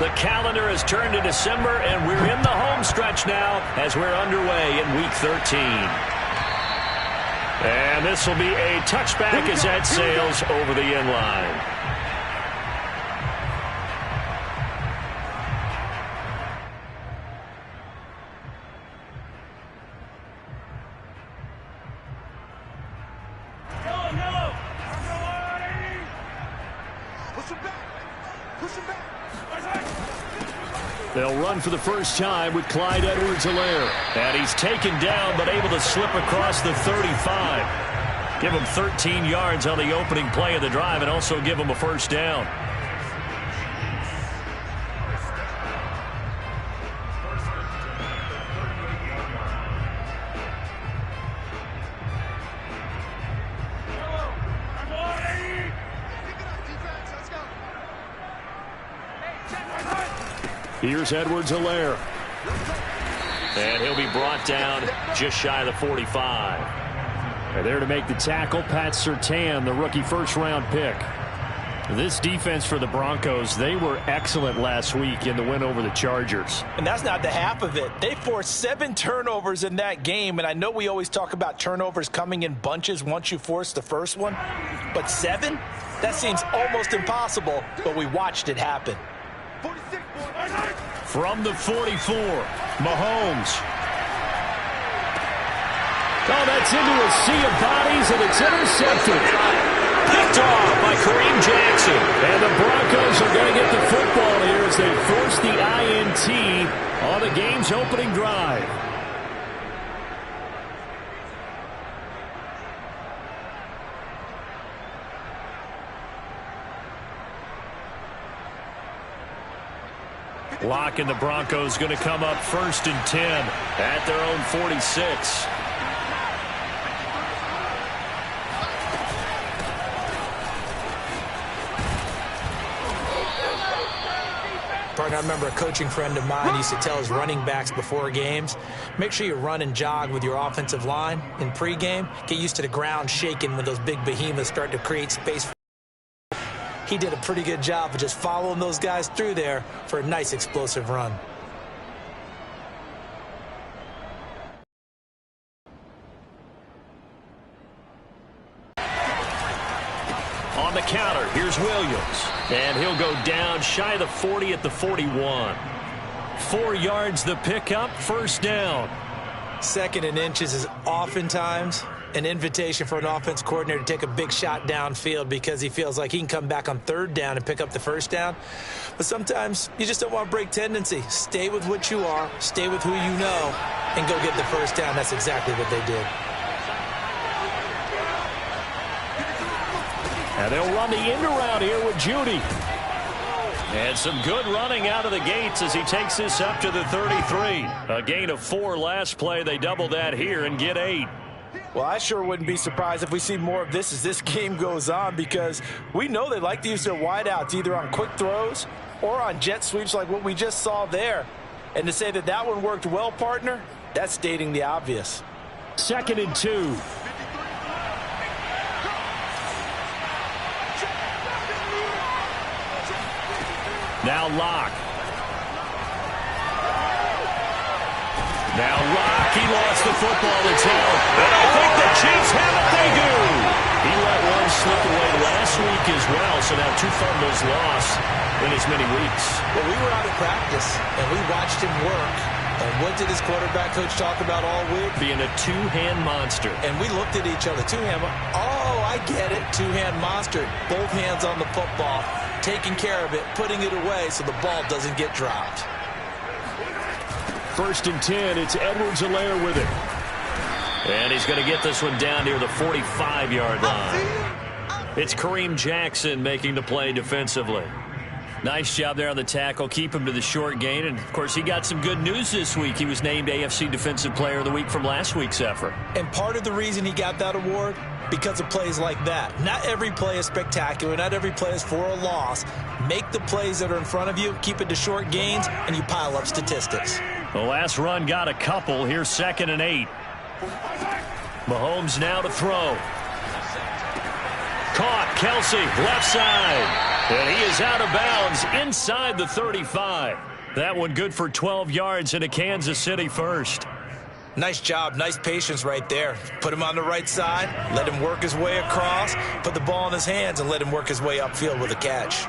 The calendar has turned to December, and we're in the home stretch now as we're underway in Week 13. And this will be a touchback as that sails over the end line. They'll run for the first time with Clyde Edwards-Helaire. And he's taken down but able to slip across the 35. Give him 13 yards on the opening play of the drive and also give him a first down. Here's Edwards-Helaire. And he'll be brought down just shy of the 45. And there to make the tackle, Pat Surtain, the rookie first-round pick. This defense for the Broncos, they were excellent last week in the win over the Chargers. And that's not the half of it. They forced 7 turnovers in that game, and I know we always talk about turnovers coming in bunches once you force the first one. But 7? That seems almost impossible, but we watched it happen. From the 44, Mahomes. Oh, that's into a sea of bodies, and it's intercepted. Picked off by Kareem Jackson. And the Broncos are going to get the football here as they force the INT on the game's opening drive. Locke and the Broncos going to come up 1st and 10 at their own 46. Partner, I remember a coaching friend of mine used to tell his running backs before games, make sure you run and jog with your offensive line in pregame. Get used to the ground shaking when those big behemoths start to create space. He did a pretty good job of just following those guys through there for a nice explosive run. On the counter, here's Williams. And he'll go down shy of the 40 at the 41. 4 yards the pickup, first down. 2nd and inches is oftentimes an invitation for an offense coordinator to take a big shot downfield because he feels like he can come back on 3rd down and pick up the first down. But sometimes you just don't want to break tendency. Stay with what you are, stay with who you know, and go get the first down. That's exactly what they did. And they'll run the end around here with Judy. And some good running out of the gates as he takes this up to the 33. A gain of 4 last play. They double that here and get 8. Well, I sure wouldn't be surprised if we see more of this as this game goes on because we know they like to use their wideouts either on quick throws or on jet sweeps like what we just saw there. And to say that that one worked well, partner, that's stating the obvious. 2nd and 2. Now Locke. Now Locke, he lost the football. It's held. And I think the Chiefs have it. They do. He let one slip away last week as well. So now 2 fumbles lost in as many weeks. Well, we were out of practice, and we watched him work. And what did his quarterback coach talk about all week? Being a 2-hand monster. And we looked at each other. 2-hand. Oh, I get it. 2-hand monster. Both hands on the football. Taking care of it, putting it away so the ball doesn't get dropped. 1st and 10, it's Edwards-Helaire with it. And he's going to get this one down near the 45-yard line. It's Kareem Jackson making the play defensively. Nice job there on the tackle. Keep him to the short gain. And, of course, he got some good news this week. He was named AFC Defensive Player of the Week from last week's effort. And part of the reason he got that award, because of plays like that. Not every play is spectacular. Not every play is for a loss. Make the plays that are in front of you, keep it to short gains, and you pile up statistics. The last run got a couple. Here's 2nd and 8. Mahomes now to throw. Caught. Kelsey, left side. And he is out of bounds inside the 35. That one good for 12 yards into Kansas City first. Nice job, nice patience right there. Put him on the right side, let him work his way across, put the ball in his hands, and let him work his way upfield with a catch.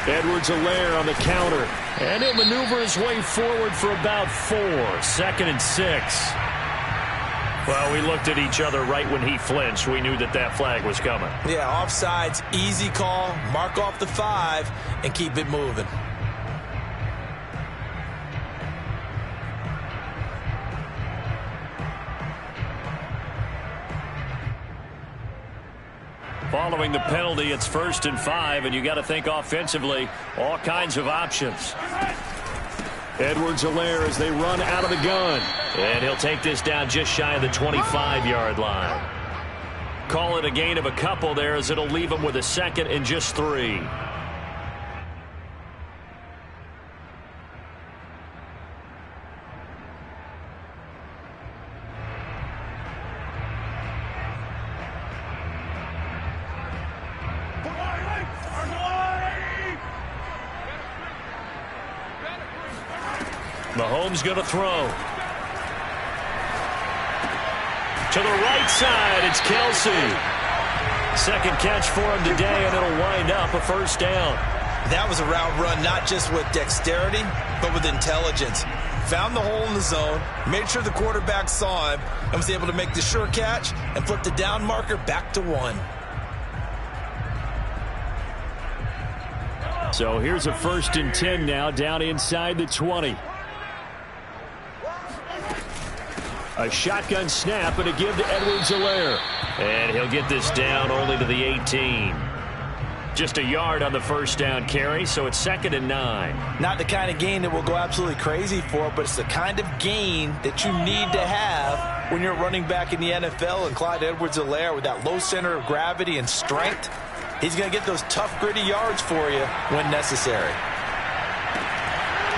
Edwards-Helaire on the counter, and he'll maneuver his way forward for about 4. 2nd and 6. Well, we looked at each other right when he flinched. We knew that that flag was coming. Yeah, offsides, easy call, mark off the 5, and keep it moving. Following the penalty, it's 1st and 5, and you got to think offensively, all kinds of options. Edwards-Helaire as they run out of the gun. And he'll take this down just shy of the 25-yard line. Call it a gain of a couple there as it'll leave him with a 2nd and just 3. Mahomes going to throw. To the right side, it's Kelsey. 2nd catch for him today, and it'll wind up a 1st down. That was a route run not just with dexterity, but with intelligence. Found the hole in the zone, made sure the quarterback saw him, and was able to make the sure catch and flip the down marker back to 1. So here's a 1st and 10 now, down inside the 20. A shotgun snap and a give to Edwards-Helaire. And he'll get this down only to the 18. Just a yard on the 1st down carry, so it's 2nd and 9. Not the kind of gain that we'll go absolutely crazy for, but it's the kind of gain that you need to have when you're running back in the NFL. And Clyde Edwards-Helaire, with that low center of gravity and strength, he's going to get those tough, gritty yards for you when necessary.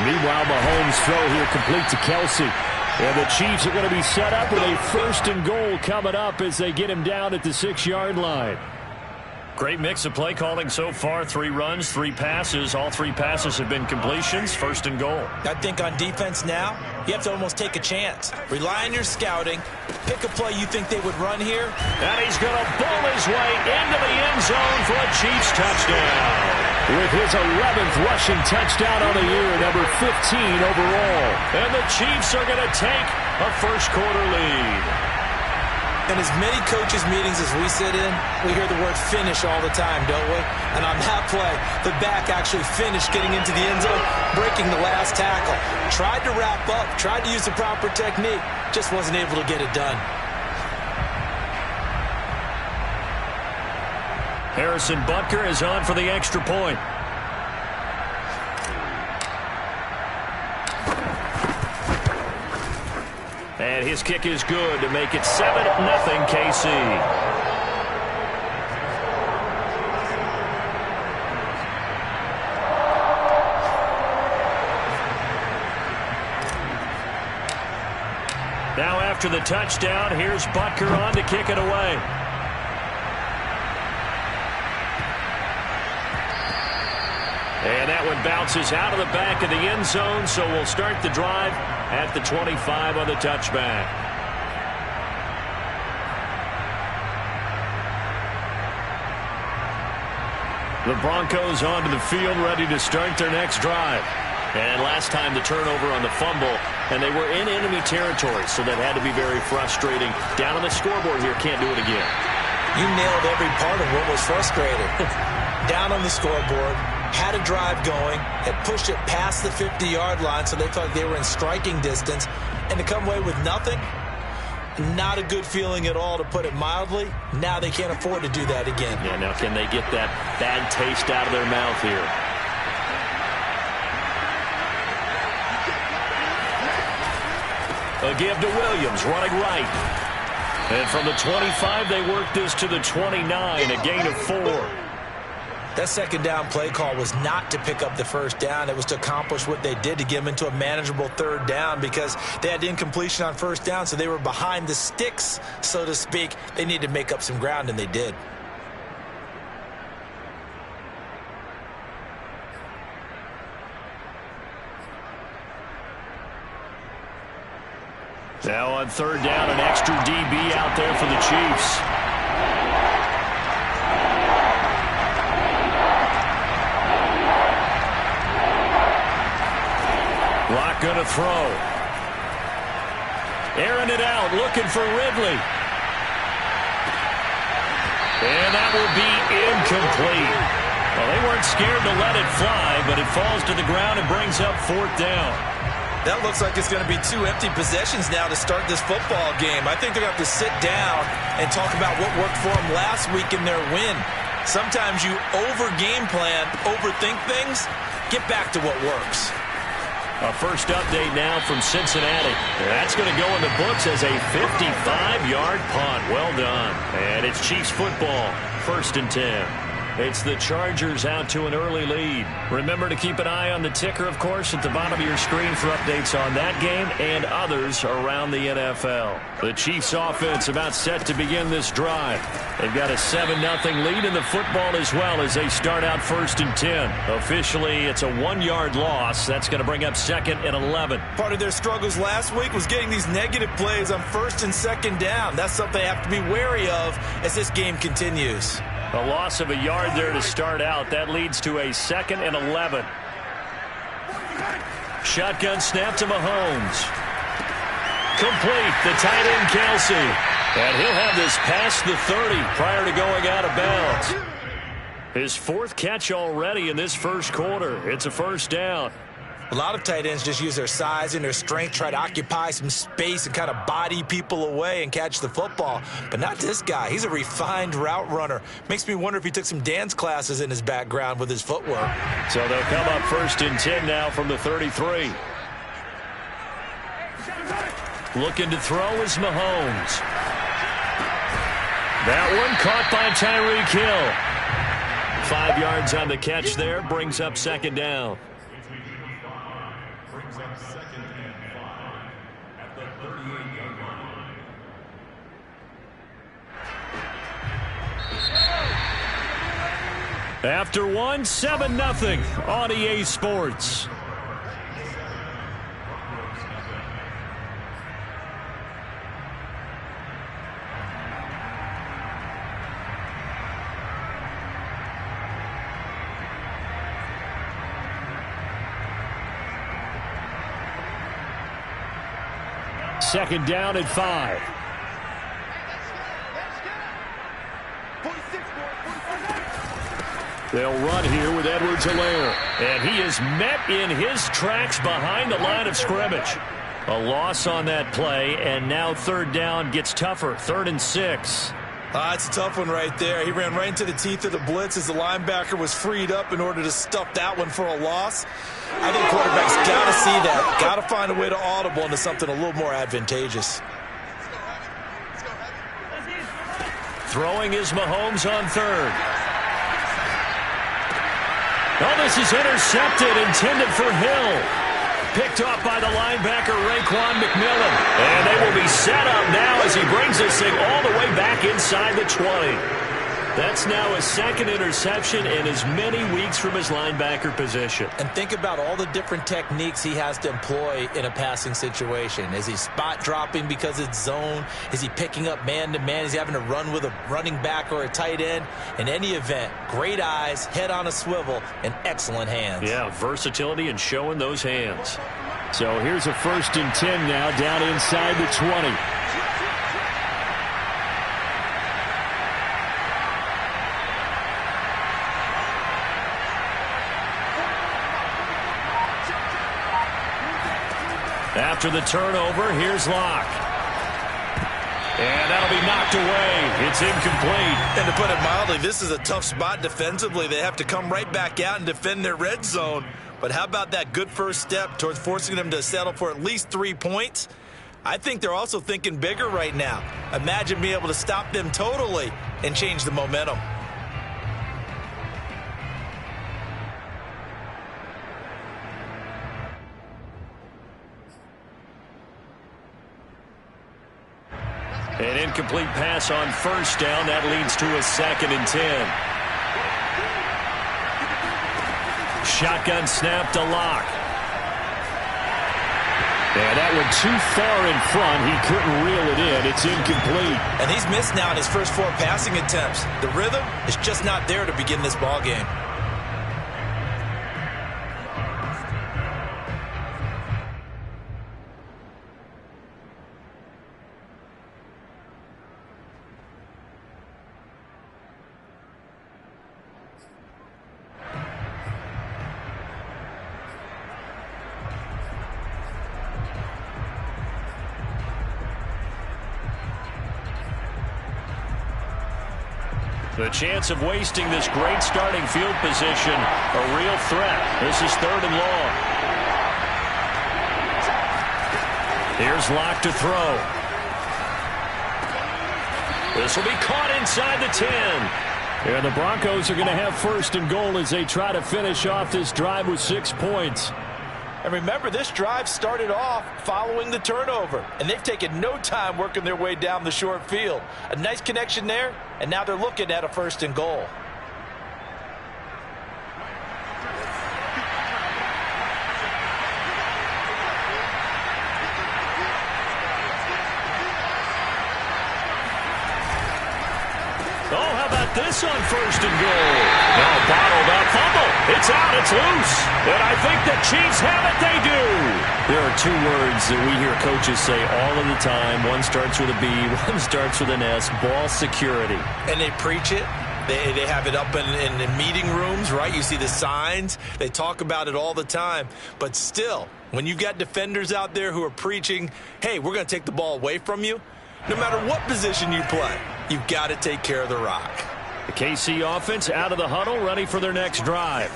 Meanwhile, Mahomes' throw here complete to Kelsey. And the Chiefs are going to be set up with a 1st and goal coming up as they get him down at the 6-yard line. Great mix of play calling so far. 3 runs, 3 passes. All 3 passes have been completions. 1st and goal. I think on defense now, you have to almost take a chance. Rely on your scouting. Pick a play you think they would run here. And he's going to bowl his way into the end zone for a Chiefs touchdown. With his 11th rushing touchdown on the year, number 15 overall. And the Chiefs are going to take a 1st quarter lead. In as many coaches' meetings as we sit in, we hear the word finish all the time, don't we? And on that play, the back actually finished getting into the end zone, breaking the last tackle. Tried to wrap up, tried to use the proper technique, just wasn't able to get it done. Harrison Butker is on for the extra point. And his kick is good to make it 7-0 KC. Now after the touchdown, here's Butker on to kick it away. And that one bounces out of the back of the end zone, so we'll start the drive at the 25 on the touchback. The Broncos onto the field, ready to start their next drive. And last time the turnover on the fumble, and they were in enemy territory, so that had to be very frustrating. Down on the scoreboard here, can't do it again. You nailed every part of what was frustrating. Down on the scoreboard, had a drive going, had pushed it past the 50-yard line, so they felt like they were in striking distance, and to come away with nothing, not a good feeling at all, to put it mildly. Now they can't afford to do that again. Yeah, now can they get that bad taste out of their mouth here? A give to Williams, running right. And from the 25, they work this to the 29, a gain of 4. That second down play call was not to pick up the first down. It was to accomplish what they did, to get them into a manageable third down, because they had incompletion on first down, so they were behind the sticks, so to speak. They needed to make up some ground, and they did. Now on third down, an extra DB out there for the Chiefs. Lock going to throw. Airing it out, looking for Ridley. And that will be incomplete. Well, they weren't scared to let it fly, but it falls to the ground and brings up fourth down. That looks like it's going to be 2 empty possessions now to start this football game. I think they're going to have to sit down and talk about what worked for them last week in their win. Sometimes you over-game plan, overthink things. Get back to what works. A first update now from Cincinnati. That's going to go in the books as a 55-yard punt. Well done. And it's Chiefs football, 1st and 10. It's the Chargers out to an early lead. Remember to keep an eye on the ticker, of course, at the bottom of your screen for updates on that game and others around the NFL. The Chiefs offense about set to begin this drive. They've got a 7-0 lead in the football as well as they start out 1st and 10. Officially, it's a 1-yard loss. That's going to bring up 2nd and 11. Part of their struggles last week was getting these negative plays on 1st and 2nd down. That's something they have to be wary of as this game continues. A loss of a yard there to start out. That leads to a 2nd and 11. Shotgun snap to Mahomes. Complete. The tight end, Kelsey. And he'll have this past the 30 prior to going out of bounds. His 4th catch already in this first quarter. It's a first down. A lot of tight ends just use their size and their strength, try to occupy some space and kind of body people away and catch the football. But not this guy. He's a refined route runner. Makes me wonder if he took some dance classes in his background with his footwork. So they'll come up 1st and 10 now from the 33. Looking to throw is Mahomes. That one caught by Tyreek Hill. 5 yards on the catch there, brings up 2nd down. After one, 7-0 on EA Sports. Second down at 5. They'll run here with Edwards-Helaire. And he is met in his tracks behind the line of scrimmage. A loss on that play, and now 3rd down gets tougher. 3rd and 6. It's a tough one right there. He ran right into the teeth of the blitz as the linebacker was freed up in order to stuff that one for a loss. I think quarterbacks got to see that. Got to find a way to audible into something a little more advantageous. Throwing is Mahomes on 3rd. Oh, this is intercepted, intended for Hill. Picked off by the linebacker, Raekwon McMillan. And they will be set up now as he brings this thing all the way back inside the 20. That's now his 2nd interception in as many weeks from his linebacker position. And think about all the different techniques he has to employ in a passing situation. Is he spot dropping because it's zone? Is he picking up man-to-man? Is he having to run with a running back or a tight end? In any event, great eyes, head on a swivel, and excellent hands. Yeah, versatility and showing those hands. So here's a 1st and 10 now down inside the 20. After the turnover, here's Locke. And that'll be knocked away. It's incomplete. And to put it mildly, this is a tough spot defensively. They have to come right back out and defend their red zone. But how about that good first step towards forcing them to settle for at least 3 points? I think they're also thinking bigger right now. Imagine being able to stop them totally and change the momentum. An incomplete pass on first down. That leads to a 2nd and 10. Shotgun snap to Locke. And that went too far in front. He couldn't reel it in. It's incomplete. And he's missed now in his first 4 passing attempts. The rhythm is just not there to begin this ball game. The chance of wasting this great starting field position, a real threat. This is 3rd and long. Here's Locke to throw. This will be caught inside the 10. And the Broncos are going to have 1st and goal as they try to finish off this drive with 6 points. And remember, this drive started off following the turnover, and they've taken no time working their way down the short field. A nice connection there, and now they're looking at a 1st and goal. Oh, how about this on 1st and goal? Now bottled up fumble. It's out. It's loose. And I think the Chiefs have it. They do. There are 2 words that we hear coaches say all of the time. One starts with a B. One starts with an S. Ball security. And they preach it. They have it up in meeting rooms, right? You see the signs. They talk about it all the time. But still, when you've got defenders out there who are preaching, hey, we're going to take the ball away from you, no matter what position you play, you've got to take care of the rock. The KC offense out of the huddle, ready for their next drive.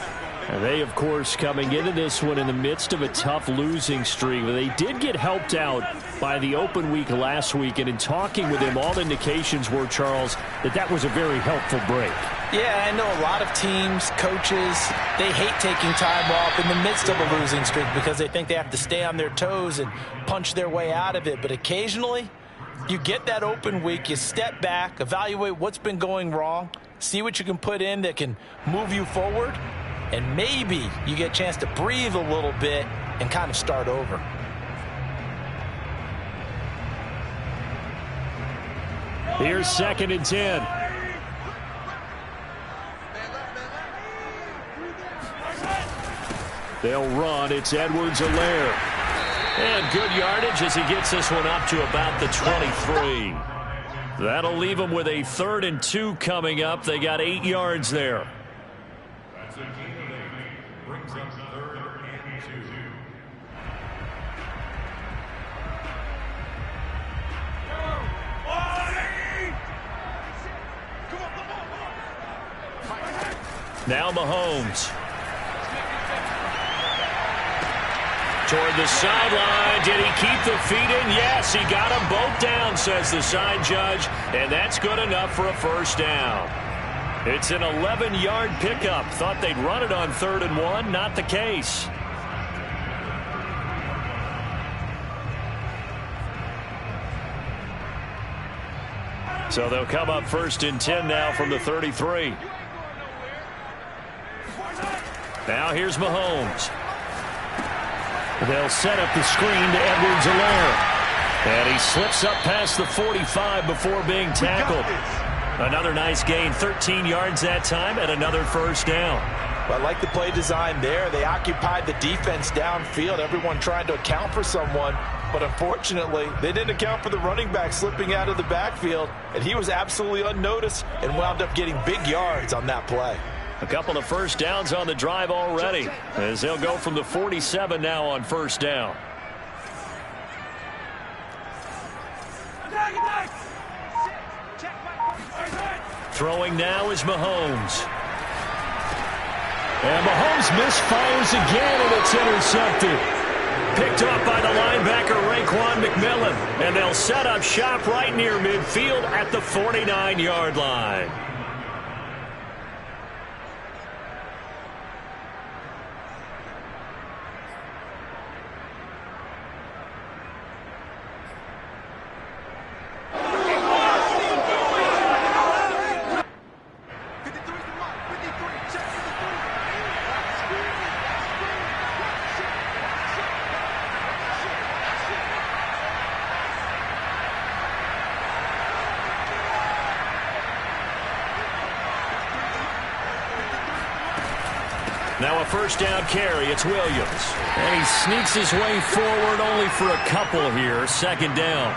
And they, of course, coming into this one in the midst of a tough losing streak. They did get helped out by the open week last week, and in talking with him, all indications were, Charles, that was a very helpful break. Yeah, I know a lot of teams, coaches, they hate taking time off in the midst of a losing streak because they think they have to stay on their toes and punch their way out of it. But occasionally, you get that open week, you step back, evaluate what's been going wrong, see what you can put in that can move you forward, and maybe you get a chance to breathe a little bit and kind of start over. Here's 2nd and 10. They'll run. It's Edwards-Helaire. And good yardage as he gets this one up to about the 23. That'll leave them with a 3rd and 2 coming up. They got 8 yards there. That's a gain of 8. Brings up 3rd and 2. Now Mahomes. Toward the sideline. Did he keep the feet in? Yes, he got them both down, says the side judge. And that's good enough for a 1st down. It's an 11-yard pickup. Thought they'd run it on 3rd and 1. Not the case. So they'll come up 1st and 10 now from the 33. Now here's Mahomes. They'll set up the screen to Edwards-Helaire. And he slips up past the 45 before being tackled. Another nice gain, 13 yards that time, and another 1st down. Well, I like the play design there. They occupied the defense downfield, everyone trying to account for someone. But unfortunately, they didn't account for the running back slipping out of the backfield. And he was absolutely unnoticed and wound up getting big yards on that play. A couple of 1st downs on the drive already, as they'll go from the 47 now on 1st down. Throwing now is Mahomes. And Mahomes misfires again, and it's intercepted. Picked up by the linebacker, Raekwon McMillan. And they'll set up shop right near midfield at the 49-yard line. Now a first down carry. It's Williams. And he sneaks his way forward only for a couple here. Second down.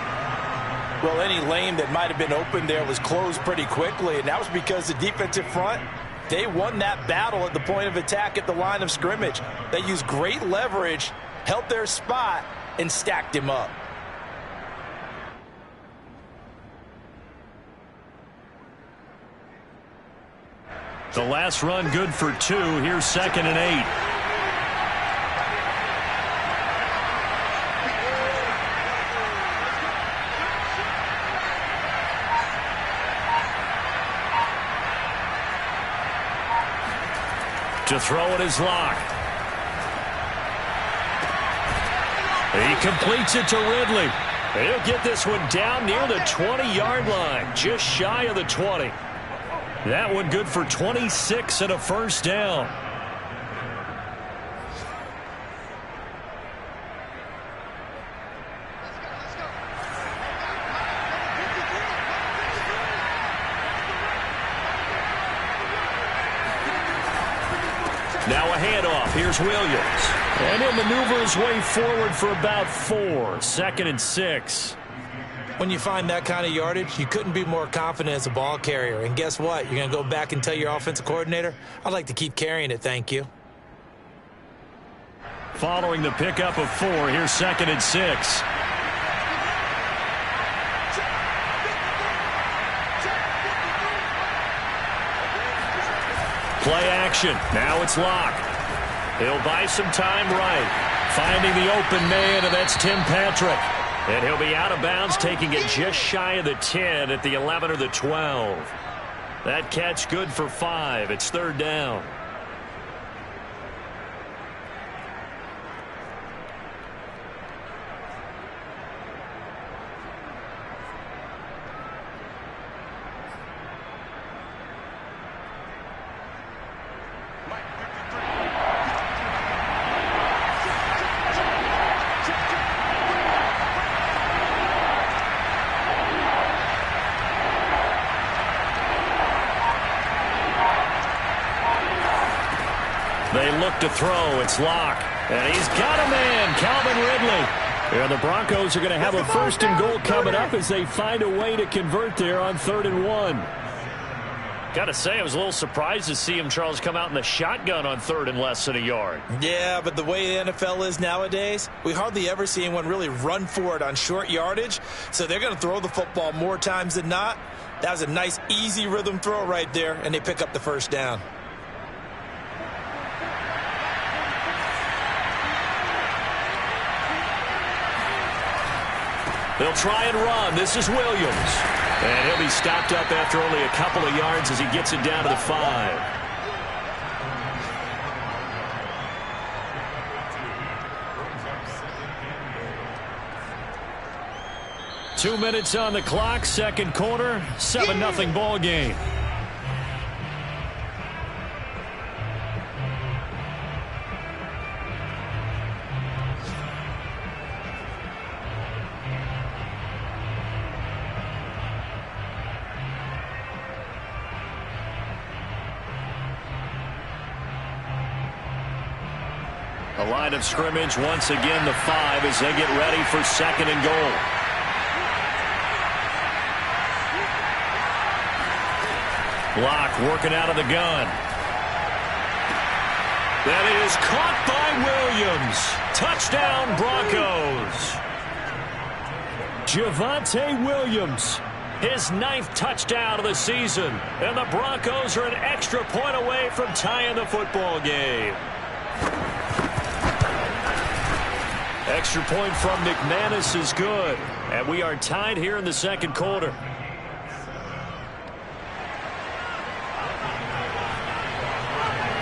Well, any lane that might have been open there was closed pretty quickly, and that was because the defensive front, they won that battle at the point of attack at the line of scrimmage. They used great leverage, held their spot, and stacked him up. The last run good for 2. Here's 2nd and 8. To throw it is Locke. He completes it to Ridley. He'll get this one down near the 20-yard line, just shy of the 20. That one good for 26 and a first down. Now a handoff. Here's Williams. And he'll maneuver his way forward for about 4. 2nd and 6. When you find that kind of yardage, you couldn't be more confident as a ball carrier. And guess what? You're going to go back and tell your offensive coordinator, I'd like to keep carrying it, thank you. Following the pickup of 4, here's 2nd and 6. Play action. Now it's Locke. He'll buy some time right. Finding the open man, and that's Tim Patrick. And he'll be out of bounds, taking it just shy of the 10 at the 11 or the 12. That catch good for 5. It's 3rd down. They look to throw. It's Locke. And he's got a man, Calvin Ridley. And the Broncos are going to have a 1st and goal coming up as they find a way to convert there on 3rd and 1. Got to say, I was a little surprised to see him, Charles, come out in the shotgun on 3rd and less than a yard. Yeah, but the way the NFL is nowadays, we hardly ever see anyone really run for it on short yardage. So they're going to throw the football more times than not. That was a nice, easy rhythm throw right there, and they pick up the 1st down. They'll try and run. This is Williams. And he'll be stopped up after only a couple of yards as he gets it down to the 5. Two minutes on the clock, 2nd quarter, 7-0 ball game. The line of scrimmage once again the 5 as they get ready for 2nd and goal. Locke working out of the gun. That is caught by Williams. Touchdown Broncos. Javonte Williams, his 9th touchdown of the season. And the Broncos are an extra point away from tying the football game. Extra point from McManus is good. And we are tied here in the 2nd quarter.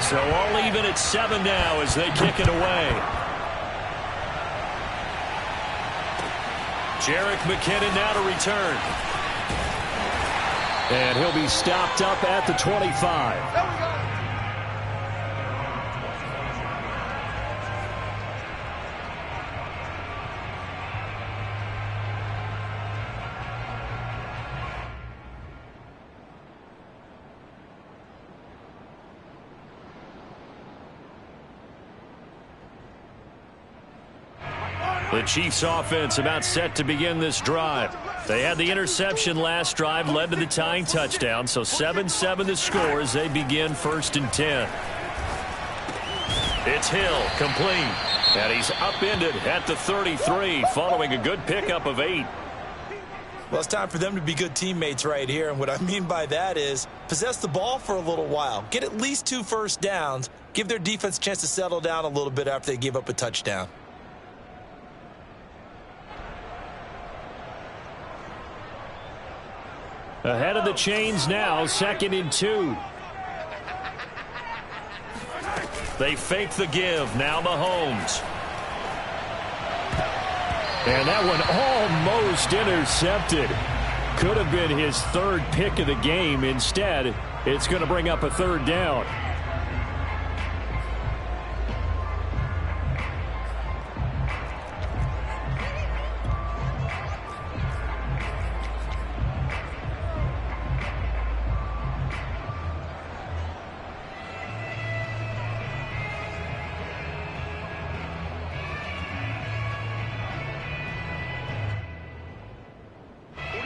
So all even at 7 now as they kick it away. Jerick McKinnon now to return. And he'll be stopped up at the 25. The Chiefs offense about set to begin this drive. They had the interception last drive, led to the tying touchdown, so 7-7 the score as they begin 1st and 10. It's Hill, complete, and he's upended at the 33 following a good pickup of 8. Well, it's time for them to be good teammates right here, and what I mean by that is possess the ball for a little while, get at least 2 first downs, give their defense a chance to settle down a little bit after they give up a touchdown. Ahead of the chains now, 2nd and 2. They fake the give, now Mahomes. And that one almost intercepted. Could have been his 3rd pick of the game. Instead, it's going to bring up a 3rd down.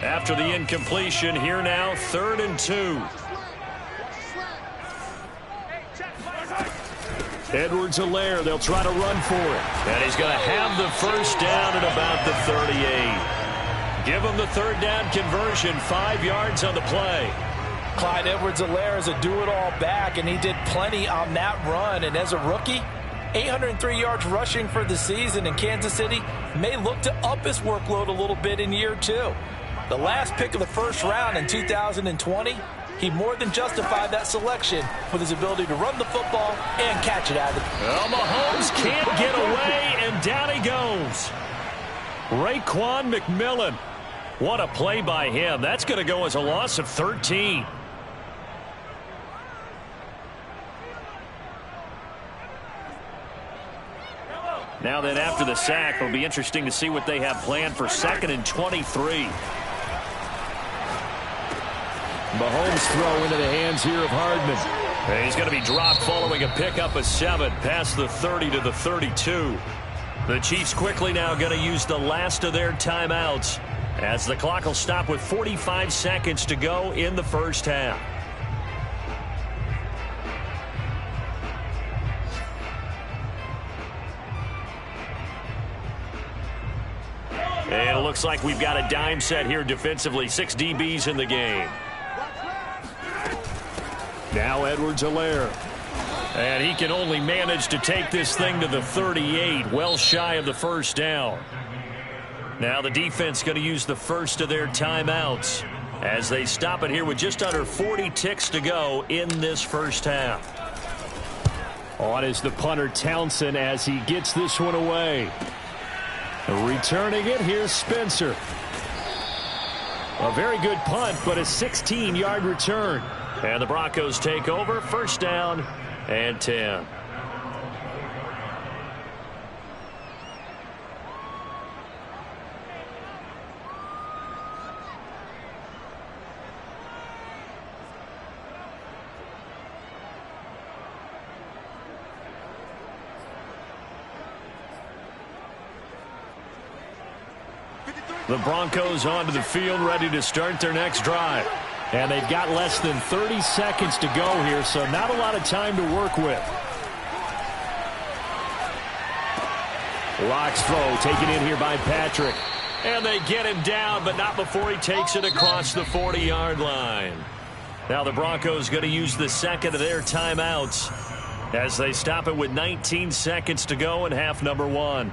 After the incompletion, here now, 3rd and 2. Edwards-Helaire, they'll try to run for it. And he's going to have the first down at about the 38. Give him the 3rd down conversion, 5 yards on the play. Clyde Edwards-Helaire is a do-it-all back, and he did plenty on that run. And as a rookie, 803 yards rushing for the season in Kansas City may look to up his workload a little bit in year 2. The last pick of the 1st round in 2020, he more than justified that selection with his ability to run the football and catch it out of the... Well, Mahomes can't get away, and down he goes. Raekwon McMillan. What a play by him. That's going to go as a loss of 13. Now then, after the sack, it'll be interesting to see what they have planned for 2nd and 23. Mahomes throw into the hands here of Hardman. And he's going to be dropped following a pickup of 7 past the 30 to the 32. The Chiefs quickly now going to use the last of their timeouts as the clock will stop with 45 seconds to go in the 1st half. And it looks like we've got a dime set here defensively. 6 DBs in the game. Now Edwards-Helaire. And he can only manage to take this thing to the 38, well shy of the 1st down. Now the defense going to use the first of their timeouts as they stop it here with just under 40 ticks to go in this 1st half. On is the punter Townsend as he gets this one away. Returning it, here's Spencer. A very good punt, but a 16-yard return. And the Broncos take over, 1st down and 10. The Broncos onto the field, ready to start their next drive. And they've got less than 30 seconds to go here, so not a lot of time to work with. Locke's throw taken in here by Patrick. And they get him down, but not before he takes it across the 40-yard line. Now the Broncos going to use the 2nd of their timeouts as they stop it with 19 seconds to go in half number 1.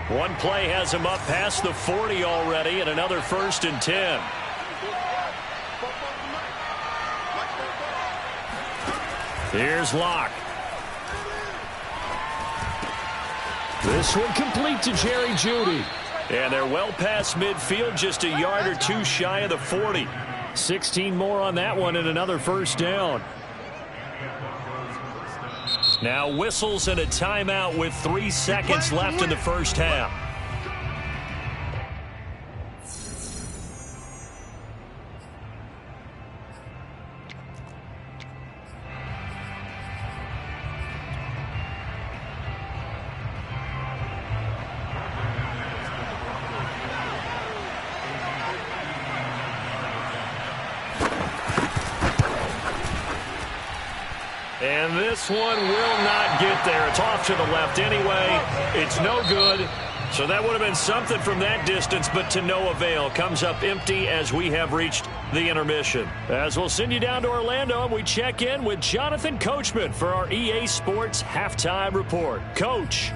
One play has him up past the 40 already, and another 1st and 10. Here's Locke. This one complete to Jerry Jeudy. And they're well past midfield, just a yard or 2 shy of the 40. 16 more on that one and another 1st down. Now whistles and a timeout with 3 seconds left in the 1st half. And this one will not get there. It's off to the left anyway. It's no good. So that would have been something from that distance, but to no avail. Comes up empty as we have reached the intermission. As we'll send you down to Orlando, and we check in with Jonathan Coachman for our EA Sports Halftime Report. Coach.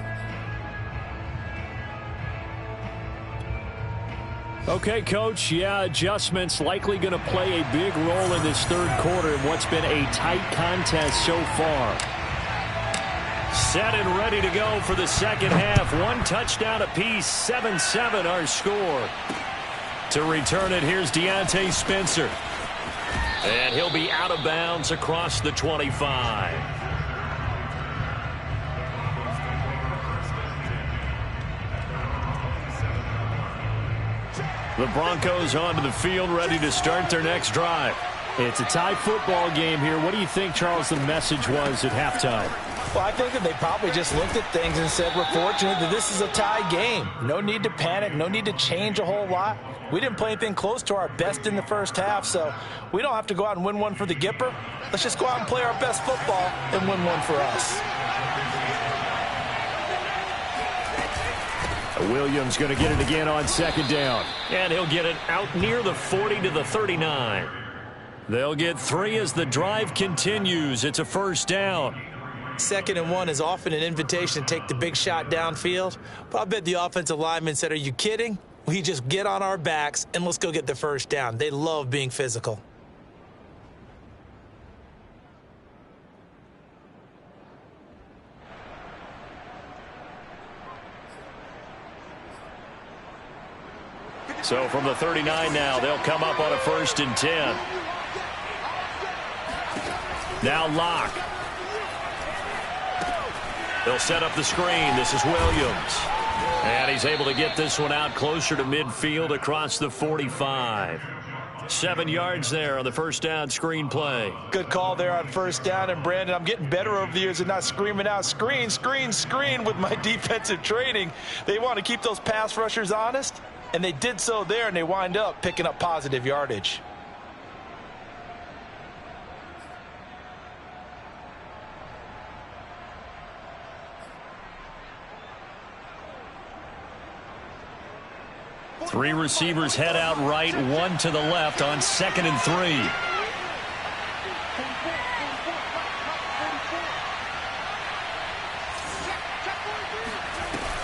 Okay, Coach, yeah, adjustments likely going to play a big role in this third quarter in what's been a tight contest so far. Set and ready to go for the second half. One touchdown apiece, 7-7 our score. To return it, here's Deontay Spencer. And he'll be out of bounds across the 25. The Broncos onto the field, ready to start their next drive. It's a tie football game here. What do you think, Charles, the message was at halftime? Well, I think that they probably just looked at things and said, we're fortunate that this is a tie game. No need to panic. No need to change a whole lot. We didn't play anything close to our best in the first half, so we don't have to go out and win one for the Gipper. Let's just go out and play our best football and win one for us. Williams going to get it again on second down. And he'll get it out near the 40 to the 39. They'll get 3 as the drive continues. It's a first down. 2nd and 1 is often an invitation to take the big shot downfield. But I bet the offensive lineman said, are you kidding? We just get on our backs and let's go get the first down. They love being physical. So from the 39 now, they'll come up on a 1st and 10. Now Locke. They'll set up the screen. This is Williams. And he's able to get this one out closer to midfield across the 45. 7 yards there on the first down screen play. Good call there on first down. And, Brandon, I'm getting better over the years at not screaming out, screen, screen, screen with my defensive training. They want to keep those pass rushers honest, and they did so there, and they wind up picking up positive yardage. Three receivers head out right, 1 to the left on 2nd and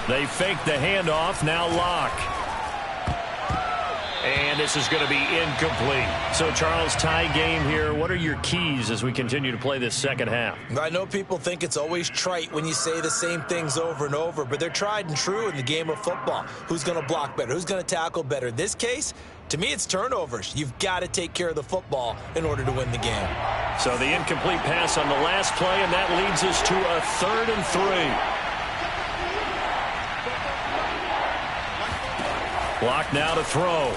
3. They fake the handoff. Now Locke. And this is going to be incomplete. So, Charles, tie game here. What are your keys as we continue to play this second half? I know people think it's always trite when you say the same things over and over, but they're tried and true in the game of football. Who's going to block better? Who's going to tackle better? In this case, to me, it's turnovers. You've got to take care of the football in order to win the game. So the incomplete pass on the last play, and that leads us to a 3rd and 3. Locke now to throw.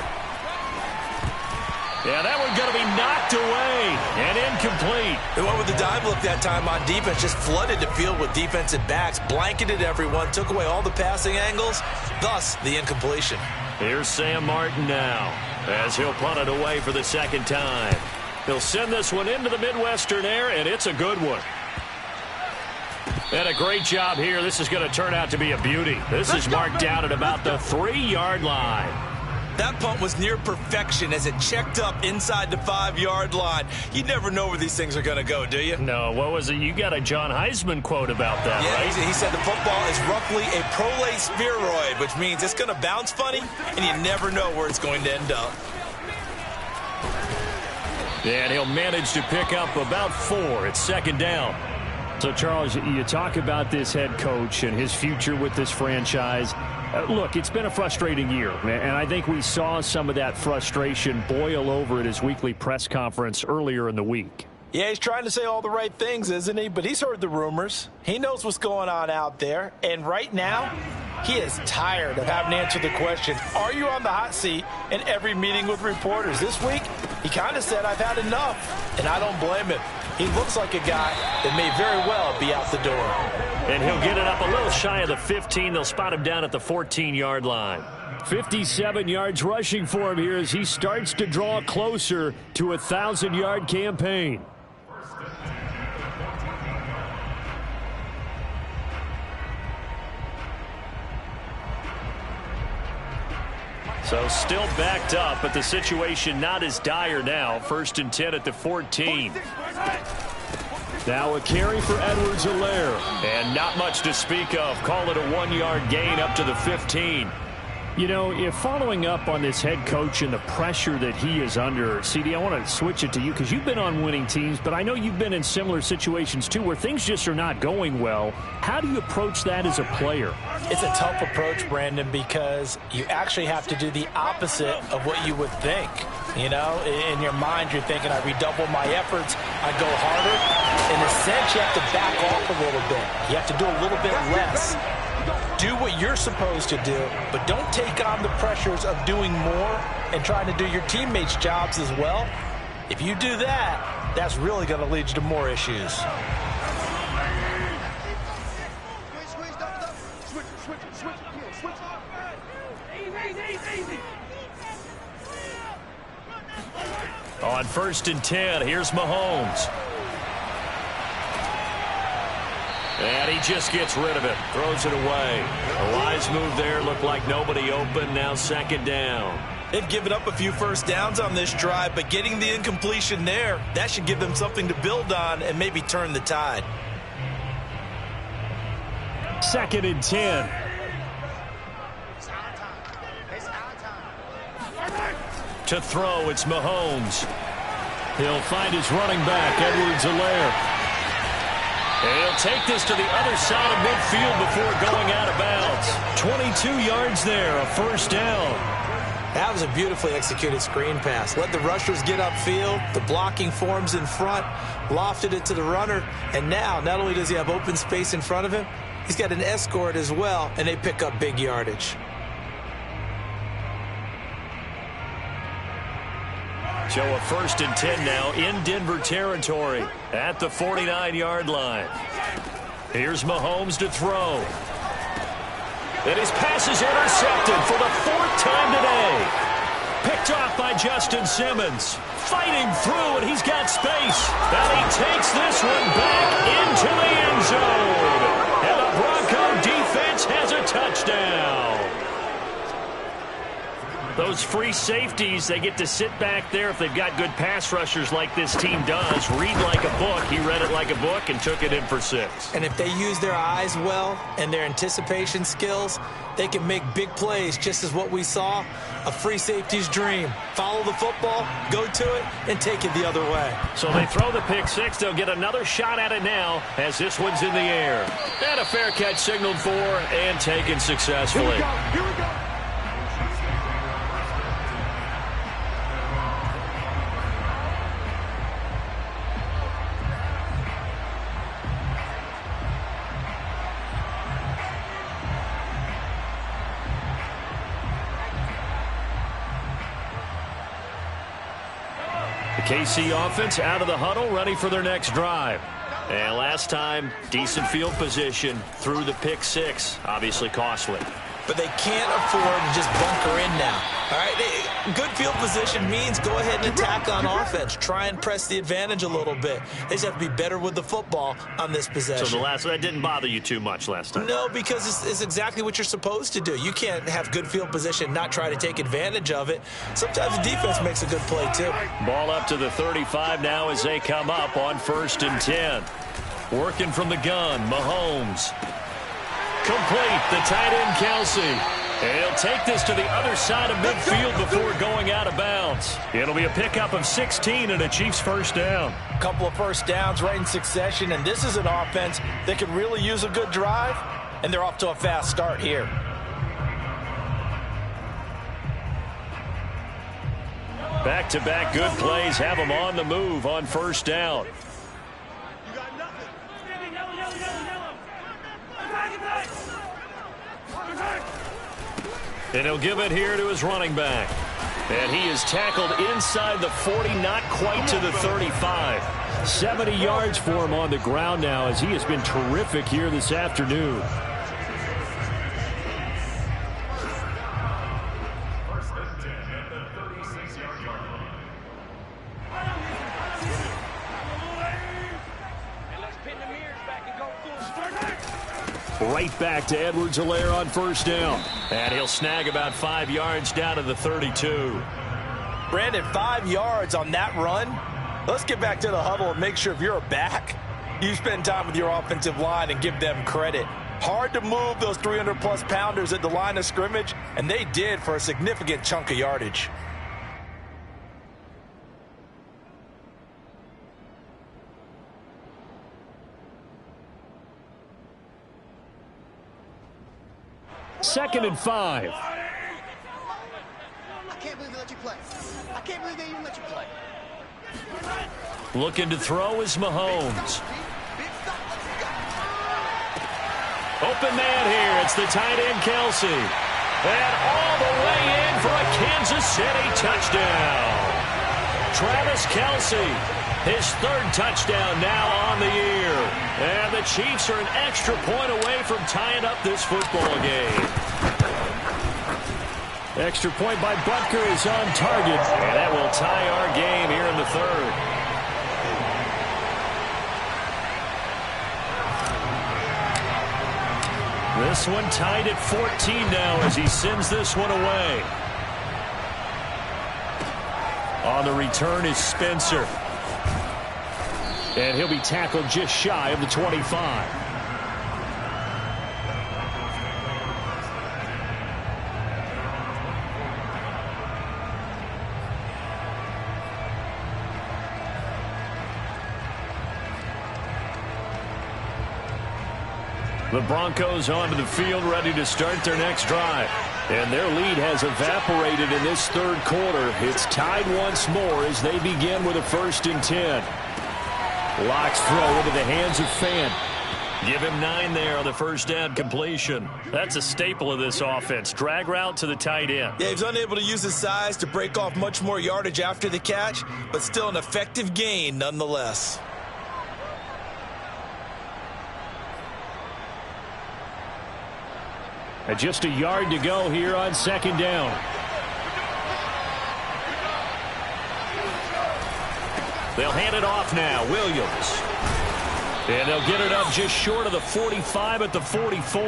Yeah, that one's going to be knocked away and incomplete. They went with the dive look that time on defense, just flooded the field with defensive backs, blanketed everyone, took away all the passing angles, thus the incompletion. Here's Sam Martin now as he'll punt it away for the second time. He'll send this one into the Midwestern air, and it's a good one. And a great job here. This is going to turn out to be a beauty. This is marked out at about the 3-yard line. That punt was near perfection as it checked up inside the 5-yard line. You never know where these things are going to go, do you? No, what was it? You got a John Heisman quote about that, yeah, right? He said the football is roughly a prolate spheroid, which means it's going to bounce funny, and you never know where it's going to end up. And he'll manage to pick up about 4. It's 2nd down. So, Charles, you talk about this head coach and his future with this franchise. Look, it's been a frustrating year, and I think we saw some of that frustration boil over at his weekly press conference earlier in the week. Yeah, he's trying to say all the right things, isn't he? But he's heard the rumors. He knows what's going on out there. And right now, he is tired of having to answer the question, are you on the hot seat in every meeting with reporters? This week, he kind of said, I've had enough. And I don't blame him. He looks like a guy that may very well be out the door. And he'll get it up a little shy of the 15. They'll spot him down at the 14-yard line. 57 yards rushing for him here as he starts to draw closer to a 1,000-yard campaign. So still backed up, but the situation not as dire now. 1st and 10 at the 14. Now a carry for Edwards-Helaire. And not much to speak of. Call it a 1-yard gain up to the 15. You know, if following up on this head coach and the pressure that he is under, CD, I want to switch it to you because you've been on winning teams, but I know you've been in similar situations too where things just are not going well. How do you approach that as a player? It's a tough approach, Brandon, because you actually have to do the opposite of what you would think. You know, in your mind, you're thinking, I redouble my efforts, I go harder. In a sense, you have to back off a little bit. You have to do a little bit less. Do what you're supposed to do, but don't take on the pressures of doing more and trying to do your teammates' jobs as well. If you do that, that's really going to lead you to more issues. On 1st and 10, here's Mahomes. And he just gets rid of it. Throws it away. A wise move there. Looked like nobody open. Now 2nd down. They've given up a few first downs on this drive, but getting the incompletion there, that should give them something to build on and maybe turn the tide. 2nd and 10. To throw, it's Mahomes. He'll find his running back, Edwards-Helaire. And he'll take this to the other side of midfield before going out of bounds. 22 yards there, a 1st down. That was a beautifully executed screen pass. Let the rushers get upfield. The blocking forms in front. Lofted it to the runner. And now, not only does he have open space in front of him, he's got an escort as well, and they pick up big yardage. So a 1st and 10 now in Denver territory at the 49-yard line. Here's Mahomes to throw. And his pass is intercepted for the 4th time today. Picked off by Justin Simmons. Fighting through, and he's got space. And he takes this one back into the end zone. And the Bronco defense has a touchdown. Those free safeties, they get to sit back there if they've got good pass rushers like this team does. Read like a book. He read it like a book and took it in for 6. And if they use their eyes well and their anticipation skills, they can make big plays, just as what we saw, a free safety's dream. Follow the football, go to it, and take it the other way. So they throw the pick 6. They'll get another shot at it now as this one's in the air. And a fair catch signaled for and taken successfully. Here we go. Here we go. KC offense out of the huddle, ready for their next drive. And last time, decent field position through the pick 6, obviously costly. But they can't afford to just bunker in now. All right, good field position means go ahead and attack on offense. Try and press the advantage a little bit. They just have to be better with the football on this possession. So that didn't bother you too much last time? No, because it's exactly what you're supposed to do. You can't have good field position and not try to take advantage of it. Sometimes the defense makes a good play, too. Ball up to the 35 now as they come up on 1st and 10. Working from the gun, Mahomes. Complete, the tight end, Kelsey. And he'll take this to the other side of midfield before going out of bounds. It'll be a pickup of 16 and a Chiefs 1st down. A couple of first downs right in succession, and this is an offense that could really use a good drive, and they're off to a fast start here. Back-to-back good plays have them on the move on 1st down. And he'll give it here to his running back. And he is tackled inside the 40, not quite to the 35. 70 yards for him on the ground now as he has been terrific here this afternoon. Right back to Edwards-Helaire on first down. And he'll snag about 5 yards down to the 32. Brandon, 5 yards on that run. Let's get back to the huddle and make sure if you're a back, you spend time with your offensive line and give them credit. Hard to move those 300-plus pounders at the line of scrimmage, and they did for a significant chunk of yardage. Second and 5. I can't believe they let you play. I can't believe they even let you play. Looking to throw is Mahomes. Open man here. It's the tight end, Kelsey. And all the way in for a Kansas City touchdown. Travis Kelsey, his 3rd touchdown now on the year. And the Chiefs are an extra point away from tying up this football game. Extra point by Butker is on target. And that will tie our game here in the 3rd. This one tied at 14 now as he sends this one away. On the return is Spencer. And he'll be tackled just shy of the 25. The Broncos onto the field, ready to start their next drive. And their lead has evaporated in this 3rd quarter. It's tied once more as they begin with a 1st and 10. Locks throw into the hands of Fant. Give him 9 there on the first down completion. That's a staple of this offense. Drag route to the tight end. Yeah, he's unable to use his size to break off much more yardage after the catch, but still an effective gain nonetheless. And just a yard to go here on 2nd down. They'll hand it off now. Williams. And they'll get it up just short of the 45 at the 44.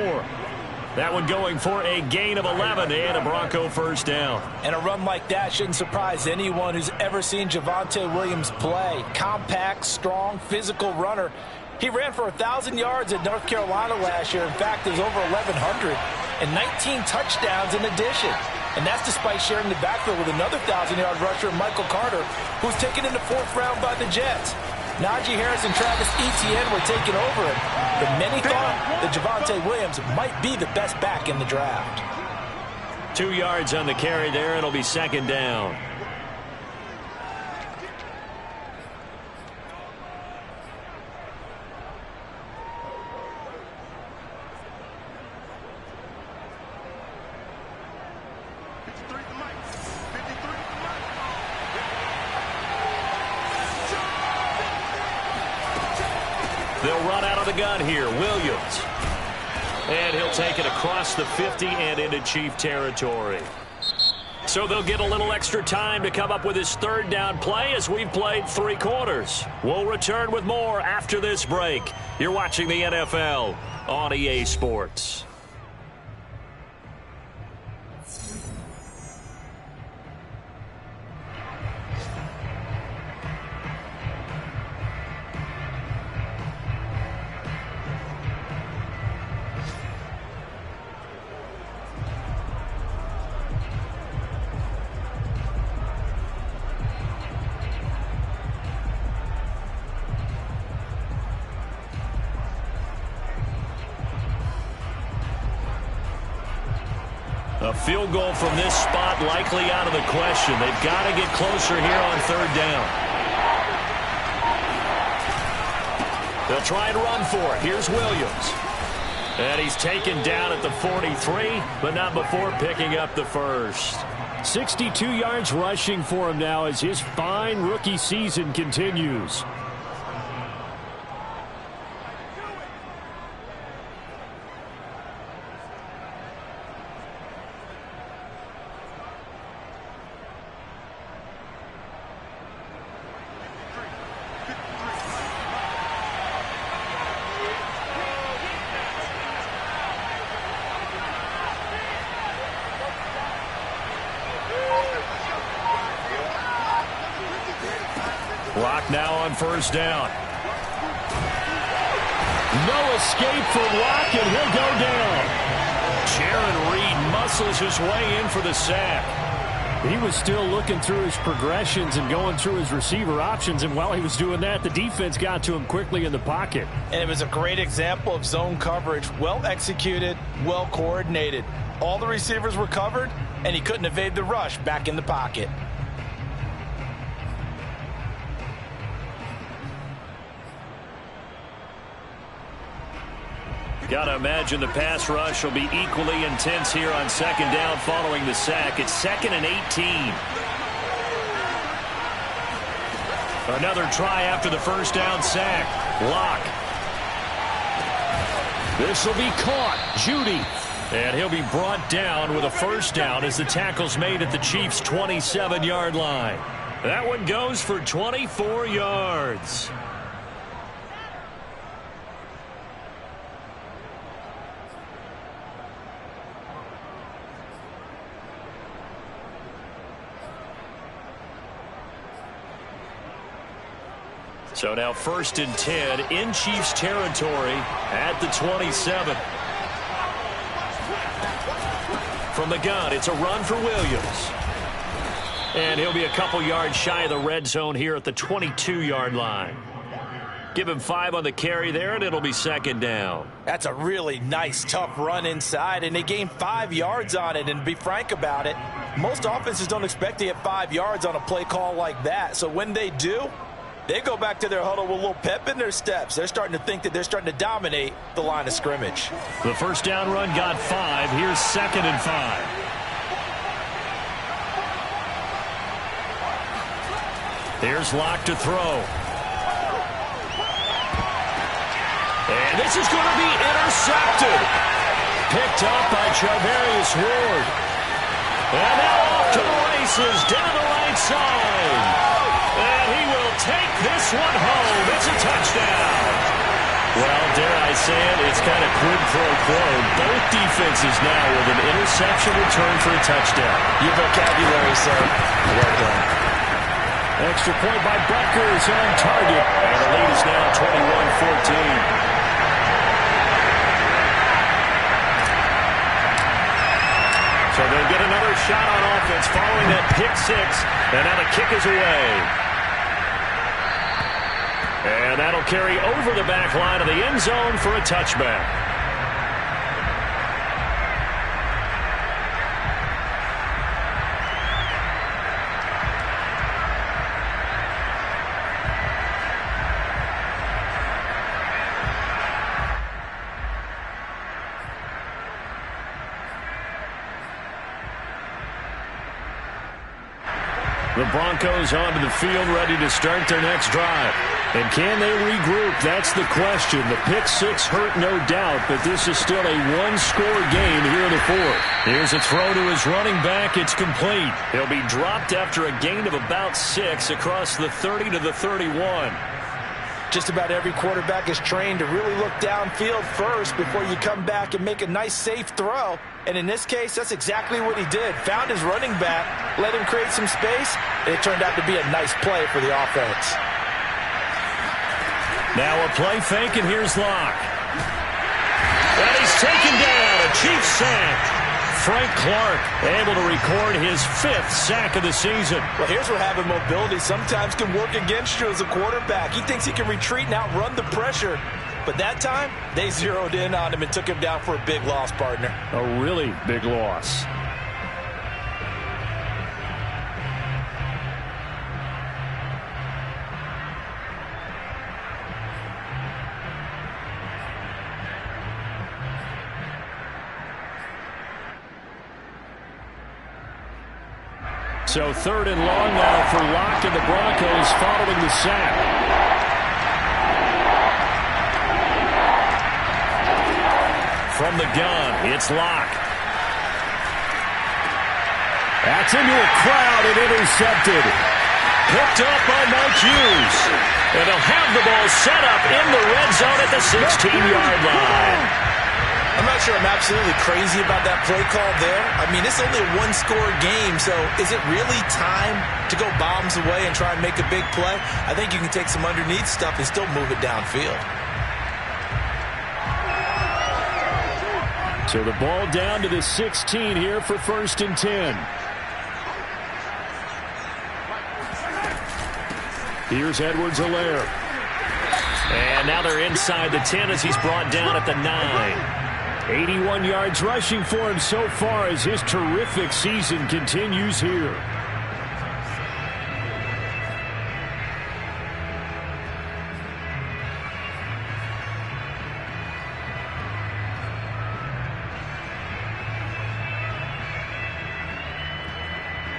That one going for a gain of 11 and a Bronco 1st down. And a run like that shouldn't surprise anyone who's ever seen Javonte Williams play. Compact, strong, physical runner. He ran for 1,000 yards at North Carolina last year. In fact, it was over 1,100 and 19 touchdowns in addition. And that's despite sharing the backfield with another 1,000-yard rusher, Michael Carter, who was taken in the 4th round by the Jets. Najee Harris and Travis Etienne were taking over him, but many thought that Javonte Williams might be the best back in the draft. 2 yards on the carry there. It'll be 2nd down. They'll run out of the gun here. Williams. And he'll take it across the 50 and into Chief territory. So they'll get a little extra time to come up with his 3rd down play as we've played 3 quarters. We'll return with more after this break. You're watching the NFL on EA Sports. A field goal from this spot likely out of the question. They've got to get closer here on 3rd down. They'll try and run for it. Here's Williams. And he's taken down at the 43, but not before picking up the 1st. 62 yards rushing for him now as his fine rookie season continues. Lock now on first down. No escape for Lock, and he'll go down. Jaron Reed muscles his way in for the sack. He was still looking through his progressions and going through his receiver options, and while he was doing that, the defense got to him quickly in the pocket. And it was a great example of zone coverage. Well executed, well coordinated. All the receivers were covered, and he couldn't evade the rush back in the pocket. Got to imagine the pass rush will be equally intense here on second down following the sack. It's 2nd and 18. Another try after the first down sack. Lock. This will be caught. Judy. And he'll be brought down with a first down as the tackle's made at the Chiefs' 27-yard line. That one goes for 24 yards. So now 1st and 10 in Chiefs territory at the 27. From the gun, it's a run for Williams. And he'll be a couple yards shy of the red zone here at the 22-yard line. Give him 5 on the carry there, and it'll be 2nd down. That's a really nice, tough run inside, and they gained 5 yards on it. And to be frank about it, most offenses don't expect to get 5 yards on a play call like that. So when they do, they go back to their huddle with a little pep in their steps. They're starting to think that they're starting to dominate the line of scrimmage. The first down run got 5. Here's 2nd and 5. Here's Lock to throw. And this is going to be intercepted. Picked up by Charvarius Ward. And now off to the races down the right side. And he will take this one home. It's a touchdown. Well, dare I say it, it's kind of quid pro quo. Both defenses now with an interception return for a touchdown. Your vocabulary, sir. Well done. Extra point by Butker is on target. And the lead is now 21-14. So they'll get another shot on offense following that pick 6. And now the kick is away. And that'll carry over the back line of the end zone for a touchback. The Broncos onto the field ready to start their next drive. And can they regroup? That's the question. The pick 6 hurt, no doubt, but this is still a one-score game here in the 4th. Here's a throw to his running back. It's complete. He'll be dropped after a gain of about 6 across the 30 to the 31. Just about every quarterback is trained to really look downfield first before you come back and make a nice, safe throw. And in this case, that's exactly what he did. Found his running back, let him create some space, and it turned out to be a nice play for the offense. Now a play fake, and here's Lock. And he's taken down. A Chiefs sack. Frank Clark able to record his 5th sack of the season. Well, here's where having mobility sometimes can work against you as a quarterback. He thinks he can retreat and outrun the pressure. But that time, they zeroed in on him and took him down for a big loss, partner. A really big loss. So 3rd and long now for Lock and the Broncos following the sack. From the gun, it's Lock. That's into a crowd and intercepted. Picked up by Mike Hughes. And they'll have the ball set up in the red zone at the 16-yard line. I'm not sure I'm absolutely crazy about that play call there. I mean, it's only a one-score game, so is it really time to go bombs away and try and make a big play? I think you can take some underneath stuff and still move it downfield. So the ball down to the 16 here for 1st and 10. Here's Edwards-Helaire. And now they're inside the 10 as he's brought down at the 9. 81 yards rushing for him so far as his terrific season continues here.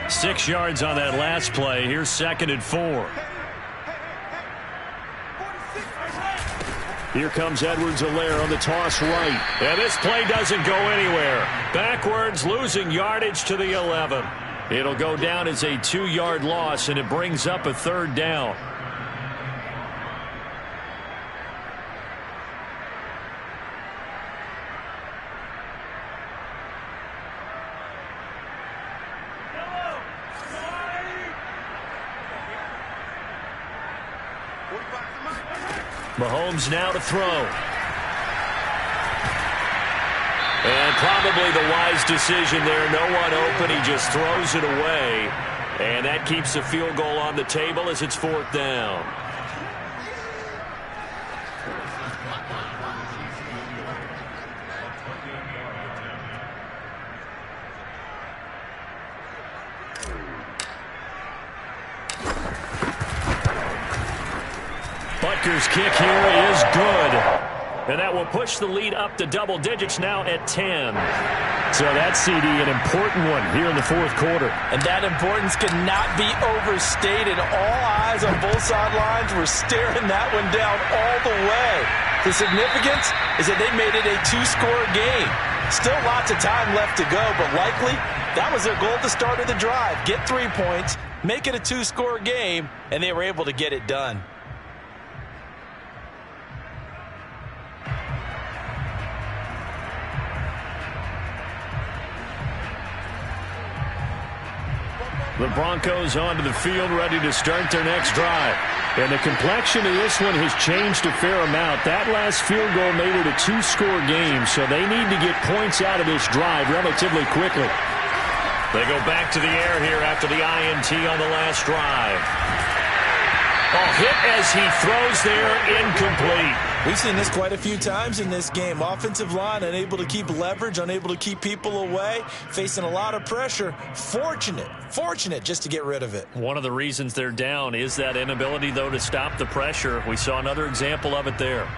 Six yards on that last play. Here's 2nd and 4. Here comes Edwards-Helaire on the toss right. And this play doesn't go anywhere. Backwards, losing yardage to the 11. It'll go down as a 2-yard loss, and it brings up a 3rd down. Mahomes now to throw. And probably the wise decision there. No one open. He just throws it away. And that keeps the field goal on the table as it's 4th down. Butker's kick here is good. And that will push the lead up to double digits now at 10. So that's, CD, an important one here in the 4th quarter. And that importance cannot be overstated. All eyes on both sidelines were staring that one down all the way. The significance is that they made it a 2-score game. Still lots of time left to go, but likely that was their goal at the start of the drive. Get 3 points, make it a 2-score game, and they were able to get it done. The Broncos onto the field, ready to start their next drive. And the complexion of this one has changed a fair amount. That last field goal made it a 2-score game, so they need to get points out of this drive relatively quickly. They go back to the air here after the INT on the last drive. Oh, hit as he throws there, incomplete. We've seen this quite a few times in this game. Offensive line unable to keep leverage, unable to keep people away, facing a lot of pressure. Fortunate just to get rid of it. One of the reasons they're down is that inability, though, to stop the pressure. We saw another example of it there.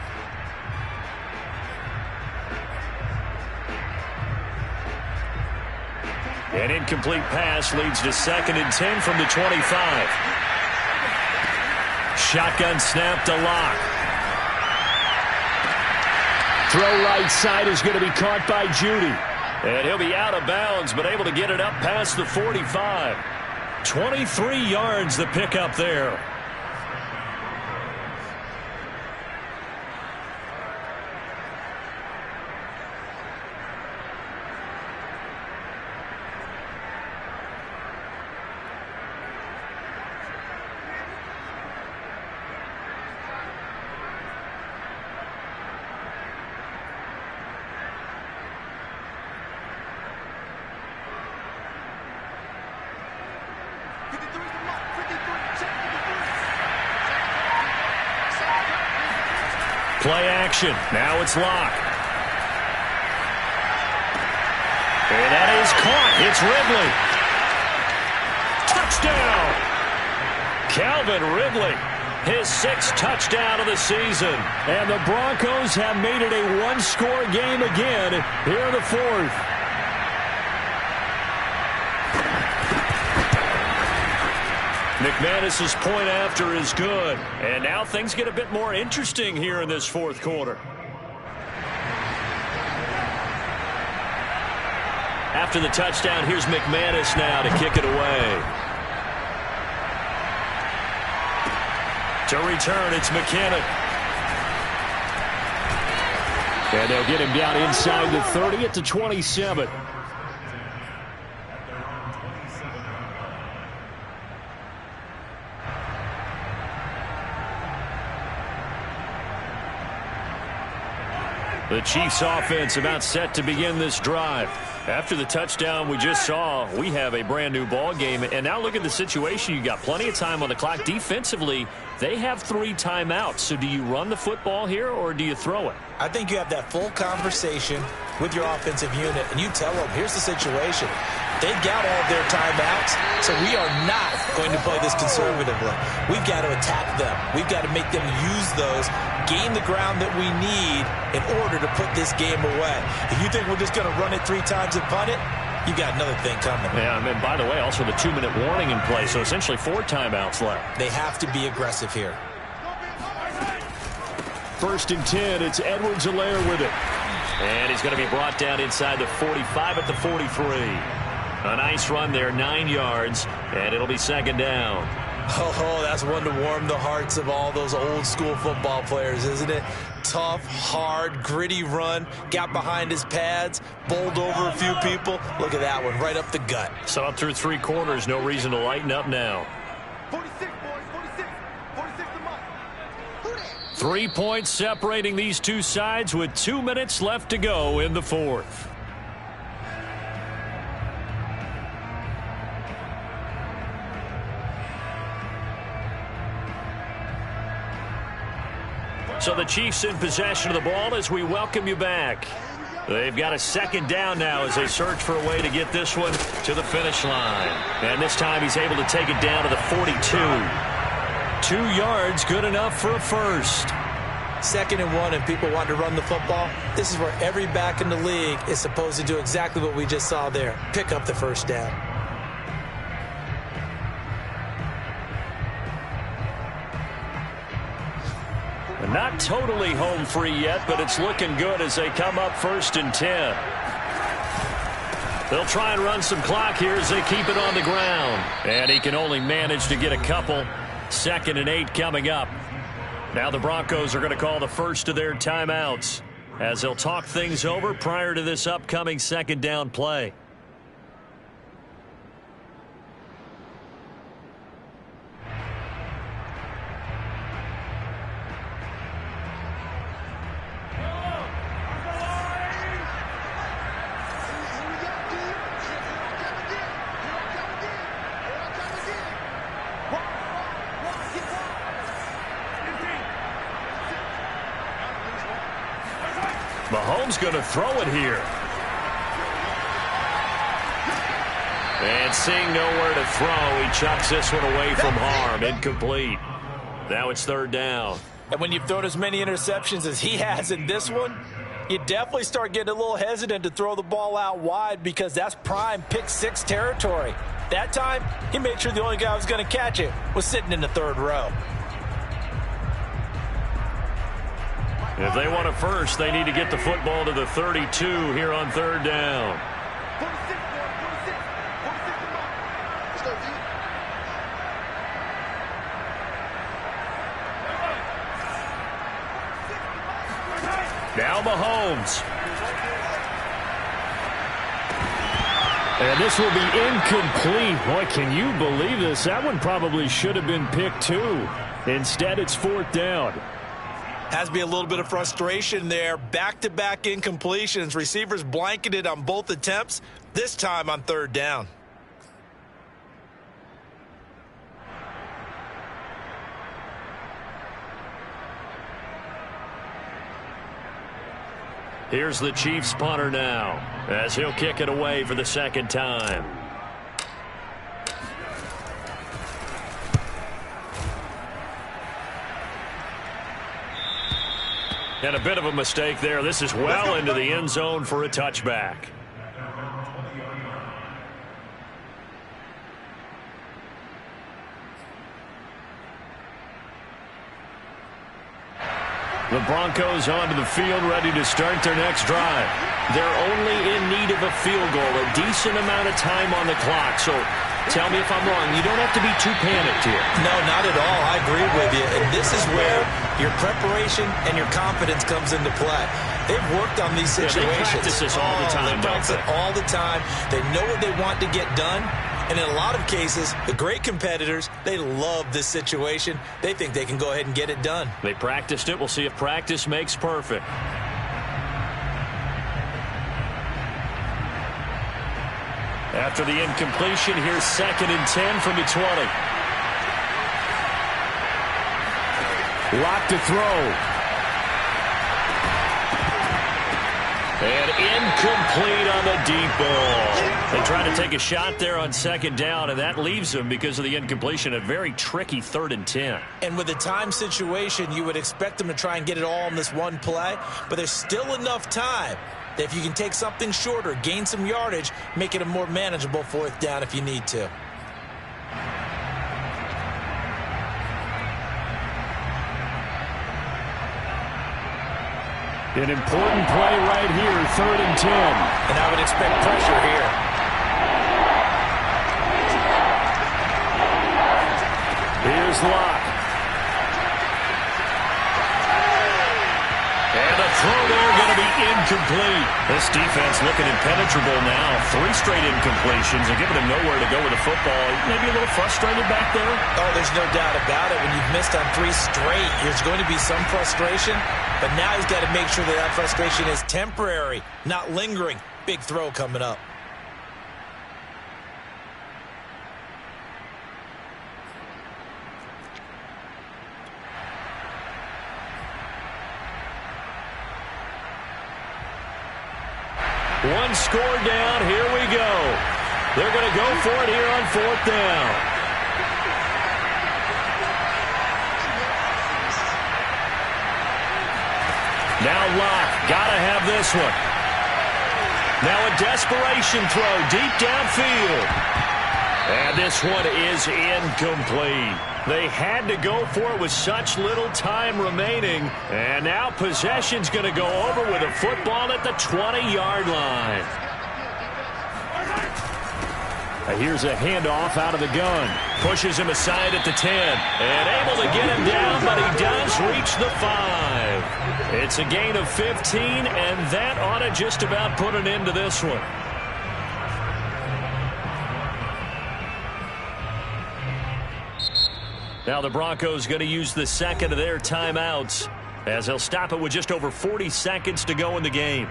An incomplete pass leads to 2nd and 10 from the 25. Shotgun snap to Locke. Throw right side is going to be caught by Judy. And he'll be out of bounds, but able to get it up past the 45. 23 yards the pickup there. Play action. Now it's Locke. And that is caught. It's Ridley. Touchdown. Calvin Ridley. His 6th touchdown of the season. And the Broncos have made it a 1-score game again here in the 4th. McManus's point after is good. And now things get a bit more interesting here in this 4th quarter. After the touchdown, here's McManus now to kick it away. To return, it's McKinnon. And they'll get him down inside the 30 at the 27. The Chiefs offense about set to begin this drive. After the touchdown we just saw, we have a brand new ball game. And now look at the situation. You got plenty of time on the clock. Defensively, they have 3 timeouts. So do you run the football here or do you throw it? I think you have that full conversation with your offensive unit, and you tell them, here's the situation. They've got all of their timeouts, so we are not going to play this conservatively. We've got to attack them. We've got to make them use those, gain the ground that we need in order to put this game away. If you think we're just going to run it 3 times and punt it, you got another thing coming. Yeah, and by the way, also the 2-minute warning in play, so essentially 4 timeouts left. They have to be aggressive here. 1st and 10, it's Edwards-Helaire with it. And he's going to be brought down inside the 45 at the 43. A nice run there, 9 yards, and it'll be 2nd down. Oh, that's one to warm the hearts of all those old school football players, isn't it? Tough, hard, gritty run, got behind his pads, bowled over a few people. Look at that one, right up the gut. So up through 3 quarters, no reason to lighten up now. 46, boys, 46. 46 to mark. Who that? 3 points separating these two sides with 2 minutes left to go in the 4th. So the Chiefs in possession of the ball as we welcome you back. They've got a 2nd down now as they search for a way to get this one to the finish line. And this time he's able to take it down to the 42. 2 yards, good enough for a first. 2nd and 1 and people want to run the football. This is where every back in the league is supposed to do exactly what we just saw there. Pick up the 1st down. Not totally home free yet, but it's looking good as they come up 1st and 10. They'll try and run some clock here as they keep it on the ground. And he can only manage to get a couple. 2nd and 8 coming up. Now the Broncos are going to call the first of their timeouts as they'll talk things over prior to this upcoming 2nd down play. Mahomes going to throw it here. And seeing nowhere to throw, he chucks this one away from harm. Incomplete. Now it's 3rd down. And when you've thrown as many interceptions as he has in this one, you definitely start getting a little hesitant to throw the ball out wide because that's prime pick 6 territory. That time, he made sure the only guy who was going to catch it was sitting in the 3rd row. If they want a first, they need to get the football to the 32 here on 3rd down. 46, boys, 46. 46 to mark. Let's go, D. Now Mahomes. And this will be incomplete. Boy, can you believe this? That one probably should have been picked 2. Instead, it's 4th down. Has to be a little bit of frustration there. Back-to-back incompletions. Receivers blanketed on both attempts, this time on 3rd down. Here's the Chiefs punter now as he'll kick it away for the 2nd time. And a bit of a mistake there. This is well into the end zone for a touchback. The Broncos onto the field ready to start their next drive. They're only in need of a field goal, a decent amount of time on the clock. So Tell me if I'm wrong. You don't have to be too panicked here. No, not at all. I agree with you. And this is where your preparation and your confidence comes into play. They've worked on these situations. Yeah, they practice this all the time, They practice it all the time. They know what they want to get done. And in a lot of cases, the great competitors, they love this situation. They think they can go ahead and get it done. They practiced it. We'll see if practice makes perfect. After the incompletion, here's 2nd and 10 from the 20. Lock to throw. And incomplete on the deep ball. They try to take a shot there on 2nd down, and that leaves them, because of the incompletion, a very tricky 3rd and 10. And with the time situation, you would expect them to try and get it all in this one play, but there's still enough time that if you can take something shorter, gain some yardage, make it a more manageable 4th down if you need to. An important play right here, 3rd and 10. And I would expect pressure here. Here's Locke. And the throw there going to be incomplete. This defense looking impenetrable now. 3 straight incompletions and giving them nowhere to go with the football. Maybe a little frustrated back there? Oh, there's no doubt about it. When you've missed on 3 straight, there's going to be some frustration. But now he's got to make sure that that frustration is temporary, not lingering. Big throw coming up. One score down. Here we go. They're going to go for it here on 4th down. Now Locke. Got to have this one. Now a desperation throw deep downfield. And this one is incomplete. They had to go for it with such little time remaining. And now possession's going to go over with a football at the 20-yard line. Here's a handoff out of the gun. Pushes him aside at the 10. And able to get him down, but he does reach the 5. It's a gain of 15, and that ought to just about put an end to this one. Now the Broncos going to use the 2nd of their timeouts, as they'll stop it with just over 40 seconds to go in the game.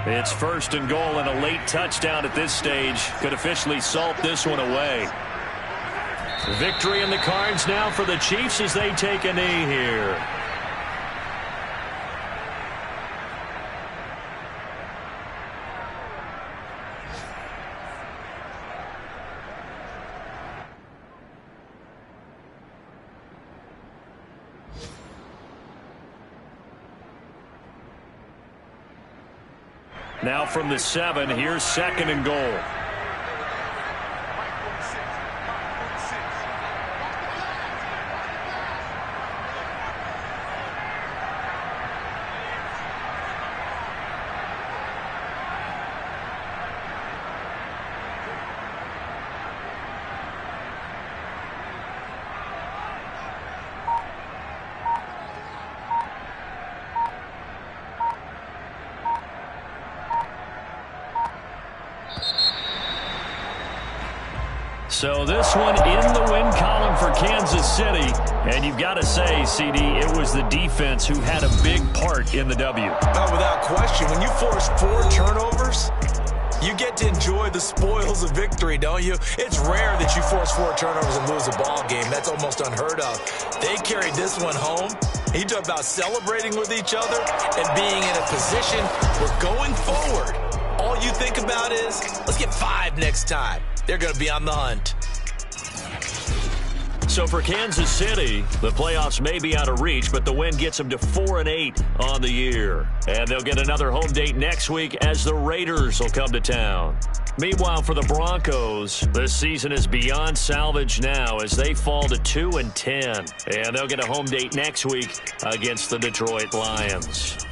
It's 1st and goal, and a late touchdown at this stage could officially salt this one away. Victory in the cards now for the Chiefs as they take a knee here. Now from the 7, here's 2nd and goal. So this one in the win column for Kansas City. And you've got to say, CD, it was the defense who had a big part in the W. Oh, without question. When you force 4 turnovers, you get to enjoy the spoils of victory, don't you? It's rare that you force 4 turnovers and lose a ball game. That's almost unheard of. They carried this one home. You talk about celebrating with each other and being in a position where going forward, all you think about is, let's get 5 next time. They're going to be on the hunt. So for Kansas City, the playoffs may be out of reach, but the win gets them to 4-8 on the year. And they'll get another home date next week as the Raiders will come to town. Meanwhile, for the Broncos, this season is beyond salvage now as they fall to 2-10. And they'll get a home date next week against the Detroit Lions.